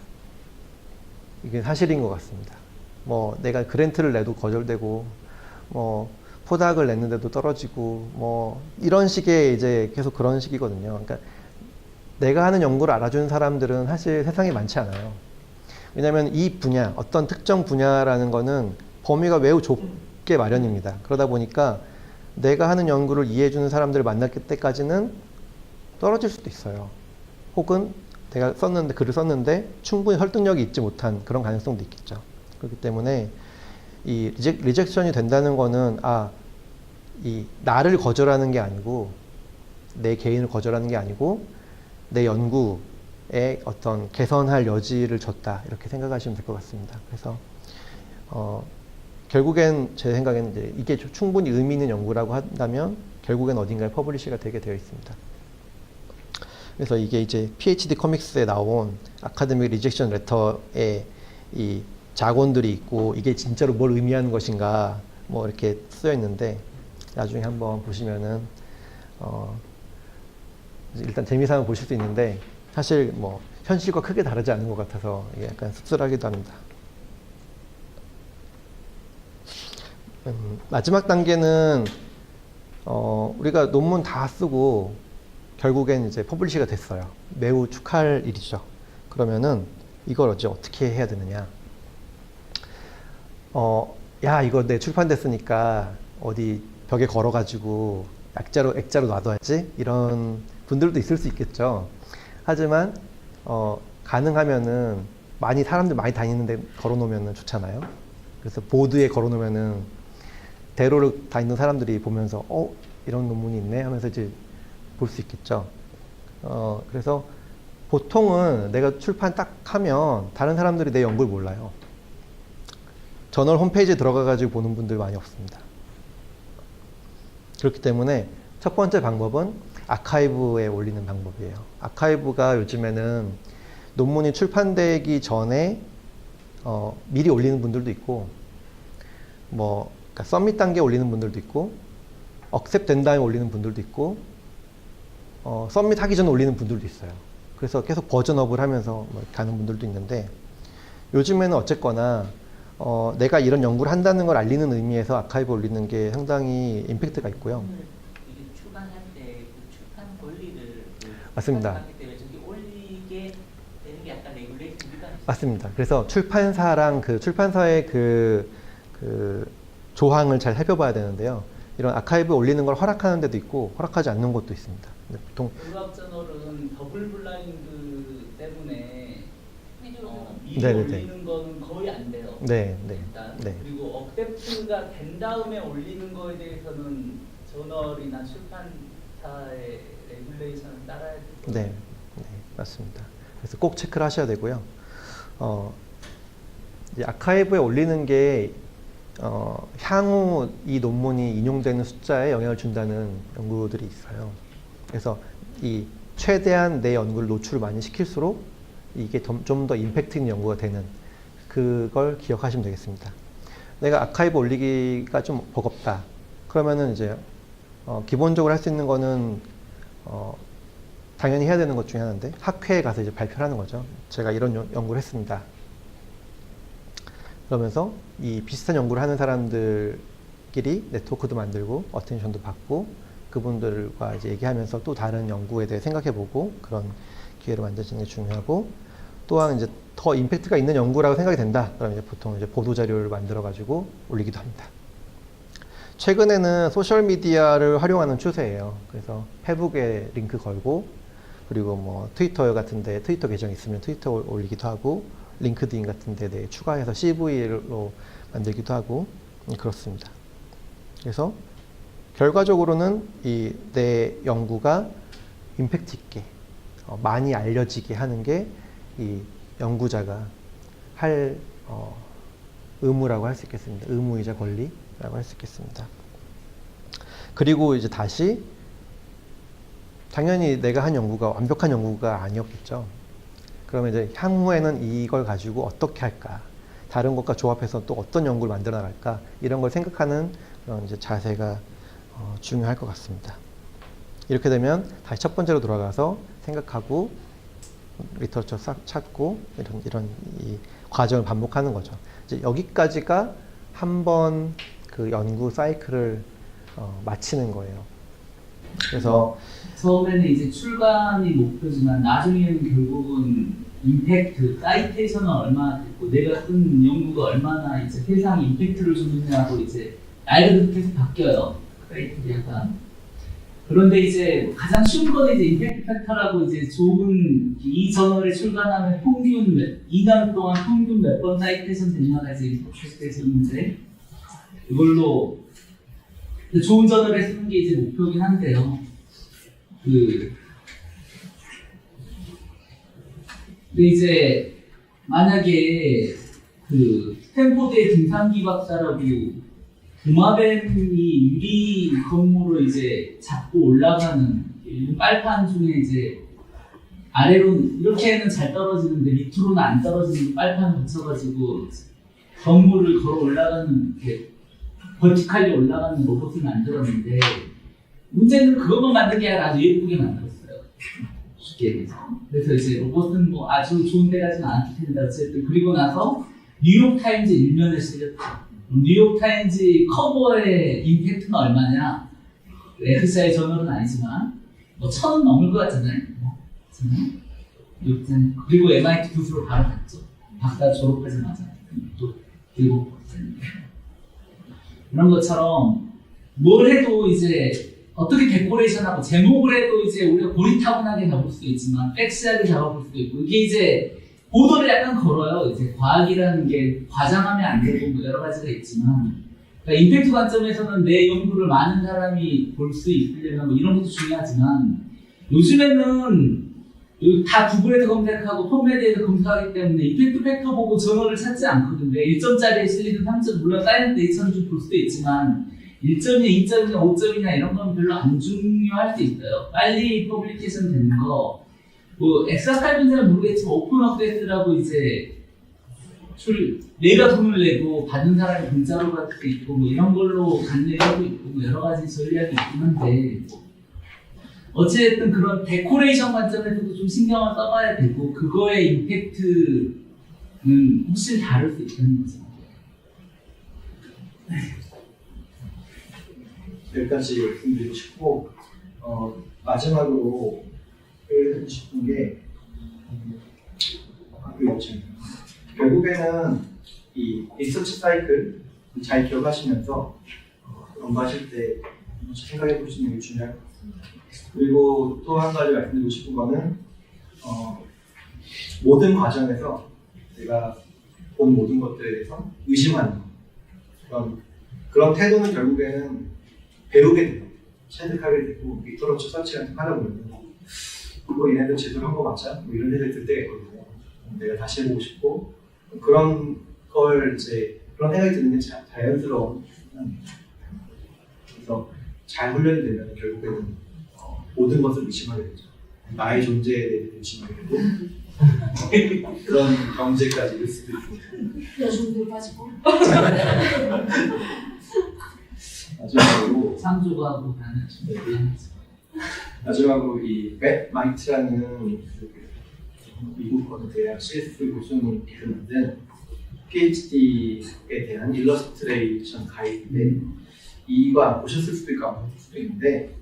이게 사실인 것 같습니다. 뭐 내가 그랜트를 내도 거절되고 뭐 포닥을 냈는데도 떨어지고 뭐 이런 식의 이제 계속 그런 식이거든요. 그러니까 내가 하는 연구를 알아주는 사람들은 사실 세상에 많지 않아요. 왜냐하면 이 분야, 어떤 특정 분야라는 거는 범위가 매우 좁게 마련입니다. 그러다 보니까 내가 하는 연구를 이해해주는 사람들을 만날 때까지는 떨어질 수도 있어요. 혹은 내가 글을 썼는데 충분히 설득력이 있지 못한 그런 가능성도 있겠죠. 그렇기 때문에 이 리젝션이 된다는 거는 이 나를 거절하는 게 아니고 내 개인을 거절하는 게 아니고 내 연구에 어떤 개선할 여지를 줬다 이렇게 생각하시면 될 것 같습니다. 그래서 결국엔 제 생각에는 이제 이게 충분히 의미 있는 연구라고 한다면 결국엔 어딘가에 퍼블리시가 되게 되어 있습니다. 그래서 이게 이제 PhD 커믹스에 나온 아카데믹 리젝션 레터에 이 자곤들이 있고 이게 진짜로 뭘 의미하는 것인가 뭐 이렇게 쓰여 있는데 나중에 한번 보시면은 일단 재미삼아 보실 수 있는데 사실 뭐 현실과 크게 다르지 않은 것 같아서 이게 약간 씁쓸하기도 합니다. 마지막 단계는 우리가 논문 다 쓰고 결국엔 이제 퍼블리시가 됐어요. 매우 축하할 일이죠. 그러면은 이걸 어떻게 해야 되느냐? 야 이거 내 출판됐으니까 어디 벽에 걸어가지고 액자로 놔둬야지 이런 분들도 있을 수 있겠죠. 하지만 가능하면은 사람들 많이 다니는데 걸어놓으면 좋잖아요. 그래서 보드에 걸어놓으면은 대로를 다니는 사람들이 보면서 이런 논문이 있네 하면서 이제 볼 수 있겠죠. 그래서 보통은 내가 출판 딱 하면 다른 사람들이 내 연구를 몰라요. 저널 홈페이지에 들어가가지고 보는 분들 많이 없습니다. 그렇기 때문에 첫 번째 방법은 아카이브에 올리는 방법이에요. 아카이브가 요즘에는 논문이 출판되기 전에 미리 올리는 분들도 있고 그러니까 서밋 단계에 올리는 분들도 있고 억셉 된 다음에 올리는 분들도 있고 서밋 하기 전에 올리는 분들도 있어요. 그래서 계속 버전업을 하면서 가는 분들도 있는데 요즘에는 어쨌거나 내가 이런 연구를 한다는 걸 알리는 의미에서 아카이브 올리는 게 상당히 임팩트가 있고요. 이게 출간할 때 그 출판 권리를 맞습니다. 하기 때문에 저기 올리게 되는 게 약간 레귤레이션이가 맞습니다. 그래서 출판사랑 그 출판사의 그 조항을 잘 살펴봐야 되는데요. 이런 아카이브 올리는 걸 허락하는 데도 있고 허락하지 않는 곳도 있습니다. 근데 보통 의학 저널은 더블 블라인드 때문에 미리 네네네. 올리는 건 거의 안 돼요. 네. 일단 네. 그리고 억셉트가 된 다음에 올리는 거에 대해서는 저널이나 출판사의 레귤레이션을 따라야 되고. 네, 맞습니다. 그래서 꼭 체크를 하셔야 되고요. 이제 아카이브에 올리는 게 향후 이 논문이 인용되는 숫자에 영향을 준다는 연구들이 있어요. 그래서 이 최대한 내 연구를 노출을 많이 시킬수록 이게 좀 더 임팩트 있는 연구가 되는 그걸 기억하시면 되겠습니다. 내가 아카이브 올리기가 좀 버겁다. 그러면은 이제 기본적으로 할 수 있는 거는 당연히 해야 되는 것 중에 하나인데 학회에 가서 이제 발표를 하는 거죠. 제가 이런 연구를 했습니다. 그러면서 이 비슷한 연구를 하는 사람들끼리 네트워크도 만들고 어텐션도 받고 그분들과 이제 얘기하면서 또 다른 연구에 대해 생각해보고 그런 기회를 만드시는 게 중요하고, 또한 이제 더 임팩트가 있는 연구라고 생각이 된다. 그러면 이제 보통 이제 보도 자료를 만들어 가지고 올리기도 합니다. 최근에는 소셜 미디어를 활용하는 추세예요. 그래서 페북에 링크 걸고, 그리고 뭐 트위터 같은데 트위터 계정 있으면 트위터 올리기도 하고, 링크드인 같은데 네, 추가해서 CV로 만들기도 하고 그렇습니다. 그래서 결과적으로는 이 내 연구가 임팩트 있게 많이 알려지게 하는 게 이 연구자가 할 의무라고 할 수 있겠습니다. 의무이자 권리라고 할 수 있겠습니다. 그리고 이제 다시 당연히 내가 한 연구가 완벽한 연구가 아니었겠죠. 그러면 이제 향후에는 이걸 가지고 어떻게 할까? 다른 것과 조합해서 또 어떤 연구를 만들어 나갈까? 이런 걸 생각하는 그런 이제 자세가 중요할 것 같습니다. 이렇게 되면 다시 첫 번째로 돌아가서 생각하고 리터처 찾고 이런 이 과정을 반복하는 거죠. 이제 여기까지가 한 번 그 연구 사이클을 마치는 거예요. 그래서 처음에는 이제 출간이 목표지만 나중에는 결국은 임팩트, 사이테이션은 얼마나 됐고 내가 쓴 연구가 얼마나 이제 세상에 임팩트를 주느냐고 이제 나이가 들어 계속 바뀌어요. 크라이테리아가. 그런데 이제 가장 쉬운 거는 이제 임팩트 팩터라고 이제 좋은 이 저널에 출간하면 평균 2년 동안 평균 몇 번 사이테이션 되냐가 이제 임팩트에서 문제. 이걸로 좋은 저널에 쓰는 게 이제 목표긴 한데요. 근데 이제 만약에 스탠포드의 김상기 박사라고 도마뱀이 유리 건물을 이제 잡고 올라가는 빨판 중에 이제 아래로 이렇게는 잘 떨어지는데 밑으로는 안 떨어지는 빨판을 붙여가지고 건물을 걸어 올라가는 이렇게 버티칼리 올라가는 로봇을 만들었는데 문제는 그것만 만든 게 아니라 아주 예쁘게 만들었어요. 쉽게 얘기해서. 그래서 이제 로봇은 뭐 아주 좋은 데 가지는 않을 텐데 어쨌든 그리고 나서 뉴욕타임즈 일면에 실렸죠. 뉴욕타임즈 커버의 임팩트는 얼마냐? FCI 저널은 아니지만 뭐 1,000은 넘을 것 같잖아요. 그리고 MIT 교수로 바로 갔죠. 박사 졸업하자마자 또 그리고 이런 것처럼 뭘 해도 이제 어떻게 데코레이션하고 제목을 해도 이제 우리가 고리타분하게 잡을 수도 있지만 섹시하게 잡아볼 수도 있고 이게 이제 보도를 약간 걸어요. 이제 과학이라는 게 과장하면 안 되고 뭐 여러 가지가 있지만 그러니까 임팩트 관점에서는 내 연구를 많은 사람이 볼 수 있으려면 뭐 이런 것도 중요하지만 요즘에는 다 구글에서 검색하고 폼메디에서 검색하기 때문에 임팩트 팩터 보고 저널을 찾지 않거든요. 1점짜리에 실리는 3점 물론 사이언스 네이처는 좀 볼 수도 있지만 1점이냐 2점이냐 5점이냐 이런 건 별로 안 중요할 수 있어요. 빨리 퍼블리케이션 되는 거 뭐 엑스아카이브인지는 모르겠지만 오픈 어세스라고 이제 내가 돈을 내고 받는 사람이 공짜로 받을 수 있고 뭐 이런 걸로 간내하고 있고 뭐 여러 가지 전략이 있긴 한데 어쨌든 그런 데코레이션 관점에서도 좀 신경을 써봐야 되고 그거의 임팩트는 훨씬 다를 수 있다는 거죠. 여기까지 말씀드리고 싶고 마지막으로 해드리고 싶은 게 결국에는 이 리서치 사이클 잘 기억하시면서 연구하실 때 생각해 보시는 게 중요할 것 같습니다. 그리고 또 한 가지 말씀드리고 싶은 거는 모든 과정에서 내가 본 모든 것들에 대해서 의심하는 그런 태도는 결국에는 배우게 돼요. 체득하게 되고 리터러처 서치 같은 거 하다 보면 뭐 얘네들 제대로 한 거 맞아? 뭐 이런 생각이 들 때가 있거든요. 내가 다시 해보고 싶고 그런 걸 이제 그런 생각이 드는 게 자연스러운 그래서 잘 훈련이 되면 결국에는 모든 것을 의심하게 되죠. 나의 존재에 대해 의심하게 되고 그런 경제까지 이룰 수도 있습니다. 여중도 빠지고. 마지막으로 창조하고 가는 마지막으로 이 맷마이트라는 미국 어느 대학 CS 교수님이 만든 PhD에 대한 일러스트레이션 가이드인데 이거 안 보셨을 수도 있고 안 보셨을 수도 있는데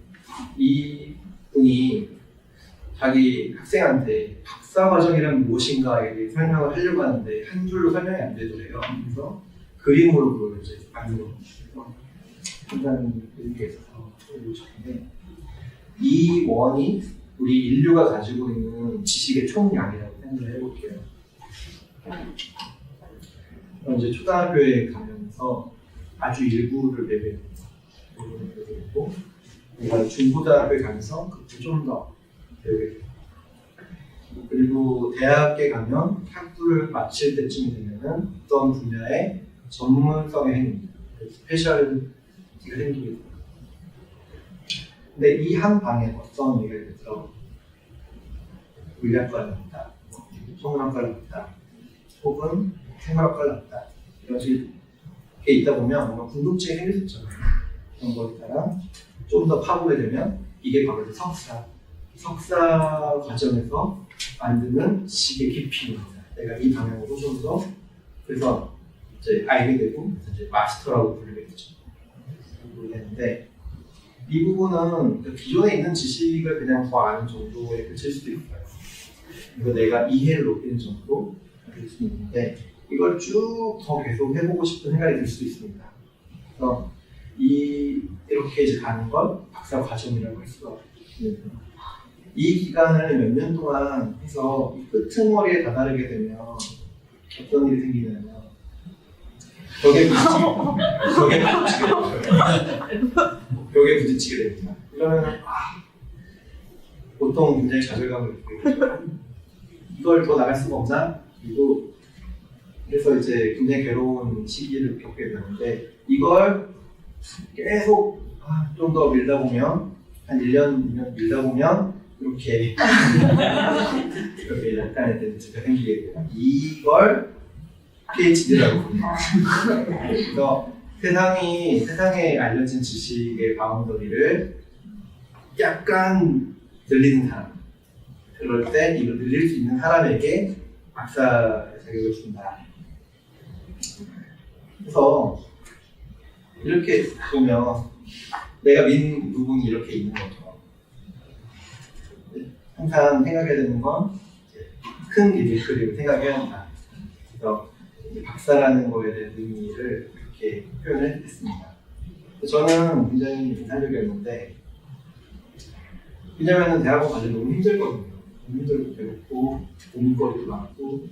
이 분이 자기 학생한테 박사 과정이란 무엇인가에 대해 설명을 하려고 하는데 한 줄로 설명이 안 되더래요. 그래서 그림으로 그걸 이제 만들어 주셔서 굉장히 의미가 있어서 보고 싶은데 이 원이 우리 인류가 가지고 있는 지식의 총량이라고 생각을 해볼게요. 그럼 이제 초등학교에 가면서 아주 일부를 배우게 되고 우리가 중고등학교에 가면서 그것도 좀 더 배우게 되고 그리고 대학에 가면 학부를 마칠 때쯤이 되면은 어떤 분야의 전문성이 생깁니다. 스페셜티가 생기게 됩니다. 근데 이 한 방에 어떤 예를 들어서 물리학과를 나왔다, 성문학과를 나왔다, 혹은 생물학과를 나왔다 이런 식의 게 있다 보면 뭔가 궁금증이 생길 수 있잖아요. 그런 거에 따라 좀 더 파보게 되면 이게 바로 이제 석사 과정에서 만드는 지식의 깊이입니다. 내가 이 방향으로 좀 더 그래서 이제 알게 되고 이제 마스터라고 부르게 되죠. 모르겠는데 이 부분은 기존에 있는 지식을 그냥 더 아는 정도에 그칠 수도 있어요. 이거 내가 이해를 높이는 정도 될 수 있는데 이걸 쭉 더 계속 해보고 싶은 생각이 들 수도 있습니다. 그래서 이렇게 이제 가는 걸 박사 과정이라고 할 수가 있습니다. 이 기간을 몇 년 동안 해서 이 끄트머리에 다다르게 되면 어떤 일이 생기냐면 벽에 부딪히게 됩니다. 이러면 보통 굉장히 좌절감을 느끼게 되죠. 이걸 더 나갈 수가 없나? 그리고 그래서 이제 굉장히 괴로운 시기를 겪게 되는데 이걸 계속 좀 더 밀다 보면 한 1년, 2년 밀다 보면 이렇게 약간의 덴트가 생기게 돼요. 이걸 PhD라고 부릅니다. 그래서 세상에 알려진 지식의 바운더리를 약간 늘리는 사람, 그럴 때 이걸 늘릴 수 있는 사람에게 박사 자격을 준다. 그래서 이렇게 보면 내가 민 부분이 이렇게 있는 거죠. 항상 생각해야 되는 건 큰 그림을 생각해야 한다. 그래서 박사라는 거에 대한 의미를 이렇게 표현을 했습니다. 저는 굉장히 인상적이었는데 왜냐면 대학원 가기 너무 힘들거든요. 너무 힘들고 배웠고 고민거리도 많고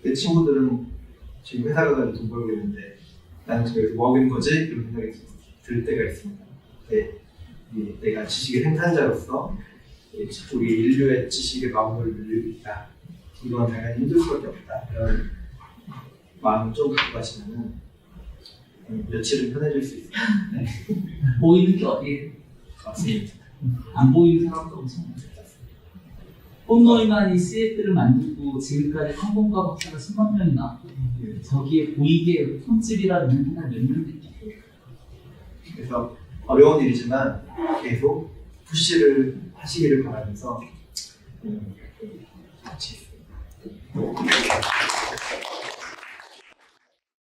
내 친구들은 지금 회사 가서 돈 벌고 있는데 나는 지금 여기서 뭐 하는 거지? 이런 생각이 들 때가 있습니다. 내가 지식의 생산자로서 우리 인류의 지식의 마음을 늘리고 있다. 이건 당연히 힘들 수밖에 없다. 이런 마음을 좀 갖고 가시면은 며칠은 편해질 수 있습니다. 네. 보이는 게 어디에 맞습니다. 안 보이는 사람도 엄청 많아요. 홈노이만이 CF를 만들고 지금까지 항공과 박사가 10만 명이 나왔고 저기에 보이게 손집이라는 한 몇 년 됐죠. 그래서 어려운 일이지만 계속 푸시를 하시기를 바라면서 같이 있습니다.